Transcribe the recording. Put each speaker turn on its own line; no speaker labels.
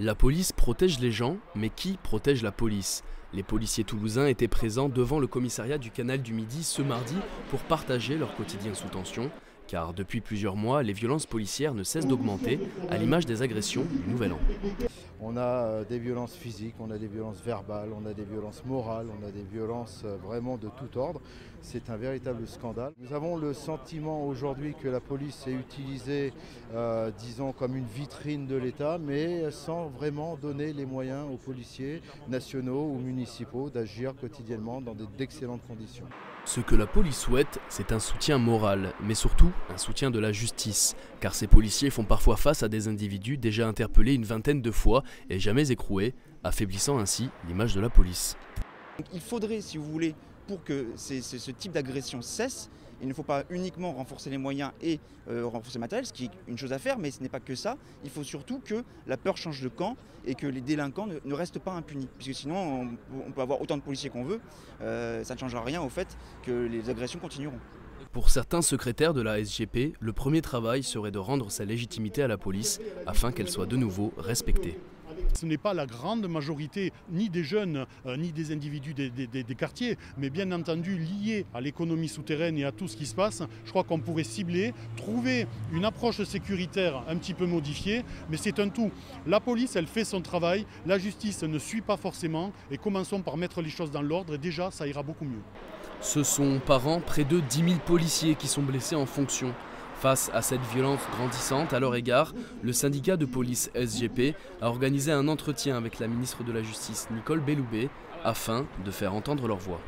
La police protège les gens, mais qui protège la police? Les policiers toulousains étaient présents devant le commissariat du Canal du Midi ce mardi pour partager leur quotidien sous tension, car depuis plusieurs mois, les violences policières ne cessent d'augmenter, à l'image des agressions du Nouvel An.
On a des violences physiques, on a des violences verbales, on a des violences morales, on a des violences vraiment de tout ordre. C'est un véritable scandale. Nous avons le sentiment aujourd'hui que la police est utilisée, disons, comme une vitrine de l'État, mais sans vraiment donner les moyens aux policiers nationaux ou municipaux d'agir quotidiennement dans d'excellentes conditions.
Ce que la police souhaite, c'est un soutien moral, mais surtout un soutien de la justice, car ces policiers font parfois face à des individus déjà interpellés une vingtaine de fois et jamais écroués, affaiblissant ainsi l'image de la police.
Il faudrait, si vous voulez, pour que ce type d'agression cesse, il ne faut pas uniquement renforcer les moyens et renforcer le matériel, ce qui est une chose à faire, mais ce n'est pas que ça. Il faut surtout que la peur change de camp et que les délinquants ne restent pas impunis. Puisque sinon, on peut avoir autant de policiers qu'on veut, ça ne changera rien au fait que les agressions continueront.
Pour certains secrétaires de la SGP, le premier travail serait de rendre sa légitimité à la police afin qu'elle soit de nouveau respectée.
Ce n'est pas la grande majorité ni des jeunes ni des individus des quartiers, mais bien entendu liés à l'économie souterraine et à tout ce qui se passe. Je crois qu'on pourrait cibler, trouver une approche sécuritaire un petit peu modifiée, mais c'est un tout. La police, elle fait son travail, la justice ne suit pas forcément, et commençons par mettre les choses dans l'ordre, et déjà ça ira beaucoup mieux.
Ce sont par an près de 10 000 policiers qui sont blessés en fonction. Face à cette violence grandissante à leur égard, le syndicat de police SGP a organisé un entretien avec la ministre de la Justice Nicole Belloubet afin de faire entendre leur voix.